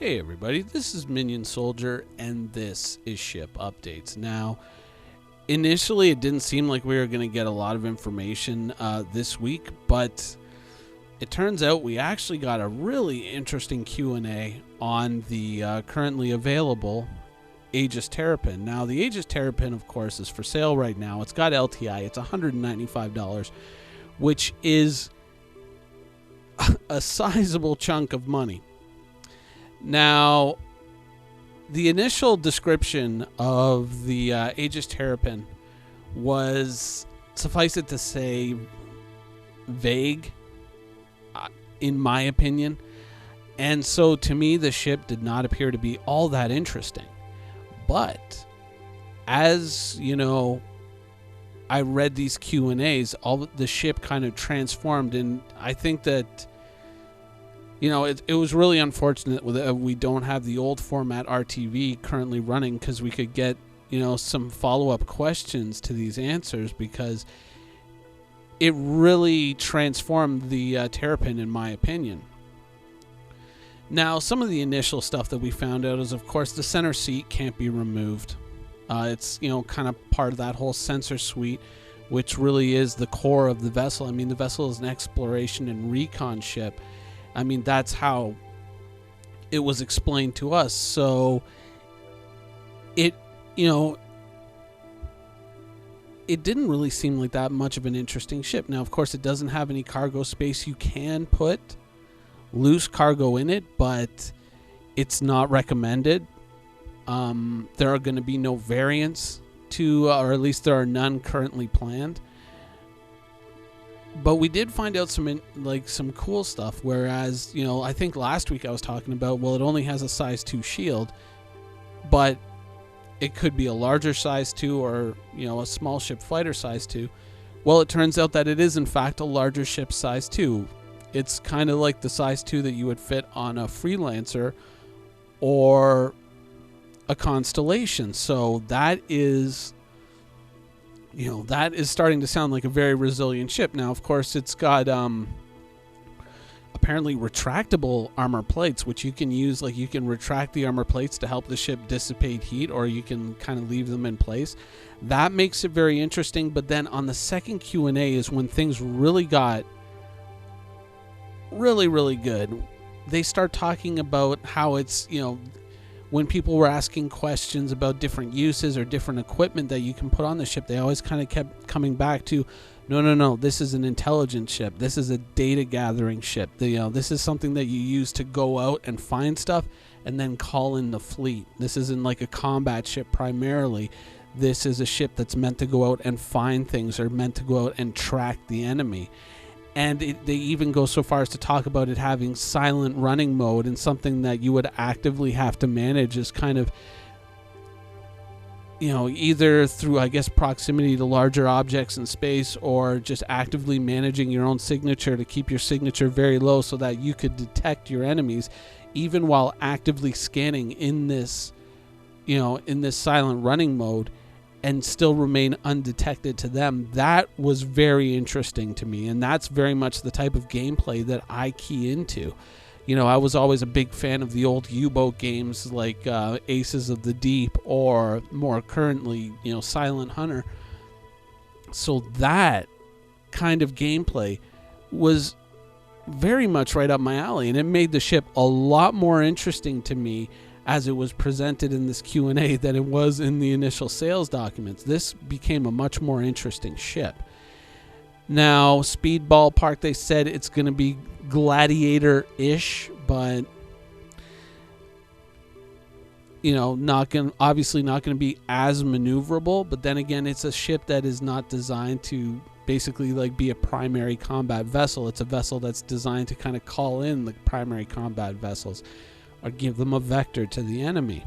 Hey everybody, this is Minion Soldier, and this is Ship Updates. Now, initially it didn't seem like we were going to get a lot of information this week, but it turns out we actually got a really interesting Q&A on the currently available Aegis Terrapin. Now, the Aegis Terrapin, of course, is for sale right now. It's got LTI. It's $195, which is a sizable chunk of money. Now, the initial description of the Aegis Terrapin was, suffice it to say, vague, in my opinion. And so, to me, the ship did not appear to be all that interesting. But, as, you know, I read these Q&As, the ship kind of transformed, and I think that, you know, it was really unfortunate that we don't have the old format RTV currently running, because we could get, you know, some follow-up questions to these answers, because it really transformed the Terrapin, in my opinion. Now, some of the initial stuff that we found out is, of course, the center seat can't be removed. It's, you know, kind of part of that whole sensor suite, which really is the core of the vessel. I mean, the vessel is an exploration and recon ship. I mean, that's how it was explained to us. So it, you know, it didn't really seem like that much of an interesting ship. Now, of course, it doesn't have any cargo space. You can put loose cargo in it, but it's not recommended. There are going to be no variants to, or at least there are none currently planned. But we did find out some cool stuff, whereas, you know, I think last week I was talking about, well, it only has a size 2 shield, but it could be a larger size 2 or, you know, a small ship fighter size 2. Well, it turns out that it is, in fact, a larger ship size 2. It's kind of like the size 2 that you would fit on a Freelancer or a Constellation. So that is, you know, that is starting to sound like a very resilient ship. Now, of course, it's got apparently retractable armor plates, which you can use. Like, you can retract the armor plates to help the ship dissipate heat, or you can kind of leave them in place. That makes it very interesting. But then on the second Q&A is when things really got really good. They start talking about how it's, you know, when people were asking questions about different uses or different equipment that you can put on the ship, they always kind of kept coming back to, no, this is an intelligence ship. This is a data gathering ship. You know, this is something that you use to go out and find stuff and then call in the fleet. This isn't like a combat ship primarily. This is a ship that's meant to go out and find things, or meant to go out and track the enemy. And they even go so far as to talk about it having silent running mode, and something that you would actively have to manage is kind of, you know, either through, I guess, proximity to larger objects in space, or just actively managing your own signature to keep your signature very low so that you could detect your enemies even while actively scanning in this, you know, in this silent running mode, and still remain undetected to them. That was very interesting to me, and that's very much the type of gameplay that I key into. You know, I was always a big fan of the old U-boat games like Aces of the Deep, or more currently, you know, Silent Hunter. So that kind of gameplay was very much right up my alley, and it made the ship a lot more interesting to me as it was presented in this Q&A than it was in the initial sales documents. This became a much more interesting ship. Now, speed ballpark, they said it's going to be Gladiator-ish, but, you know, obviously not going to be as maneuverable. But then again, it's a ship that is not designed to basically like be a primary combat vessel. It's a vessel that's designed to kind of call in the primary combat vessels, or give them a vector to the enemy.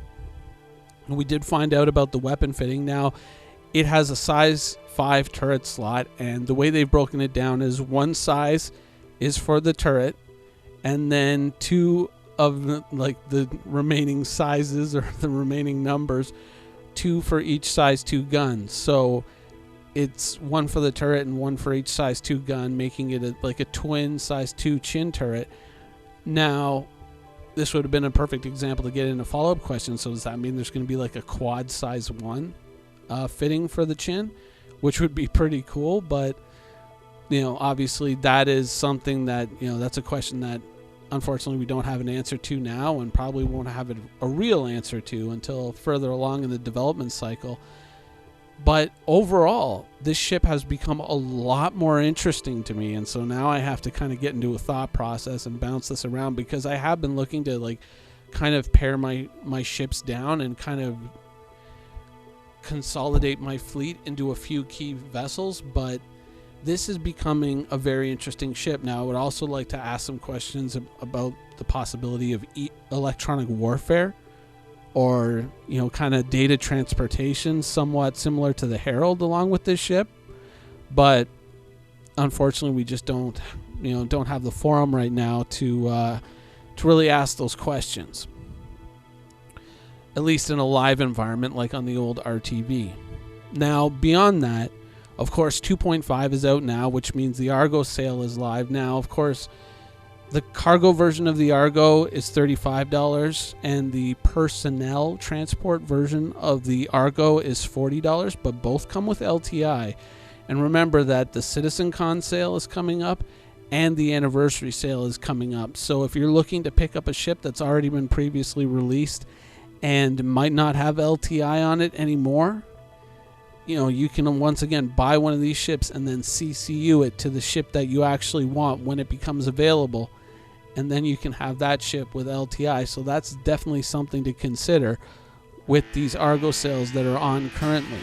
And we did find out about the weapon fitting. Now, it has a size 5 turret slot, and the way they've broken it down is one size is for the turret, and then 2 of the remaining sizes, or the remaining numbers, 2 for each size 2 gun. So it's 1 for the turret and 1 for each size 2 gun, making it like a twin size 2 chin turret. Now, this would have been a perfect example to get in a follow-up question. So does that mean there's going to be like a quad size 1 fitting for the chin, which would be pretty cool? But, obviously that is something that, that's a question that unfortunately we don't have an answer to now, and probably won't have a real answer to until further along in the development cycle. But overall, this ship has become a lot more interesting to me, and so now I have to kind of get into a thought process and bounce this around, because I have been looking to kind of pare my ships down and kind of consolidate my fleet into a few key vessels. But this is becoming a very interesting ship. Now, I would also like to ask some questions about the possibility of electronic warfare, or kind of data transportation, somewhat similar to the Herald along with this ship. But unfortunately we just don't have the forum right now to really ask those questions, at least in a live environment like on the old RTV. Now, beyond that, of course, 2.5 is out now, which means the Argo sale is live now. Of course, the cargo version of the Argo is $35, and the personnel transport version of the Argo is $40, but both come with LTI. And remember that the CitizenCon sale is coming up, and the anniversary sale is coming up. So if you're looking to pick up a ship that's already been previously released and might not have LTI on it anymore, you can once again buy one of these ships and then CCU it to the ship that you actually want when it becomes available, and then you can have that ship with LTI. So that's definitely something to consider with these Argo sales that are on currently.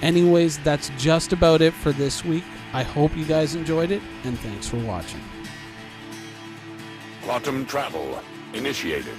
Anyways, that's just about it for this week. I hope you guys enjoyed it, and thanks for watching. Quantum travel initiated.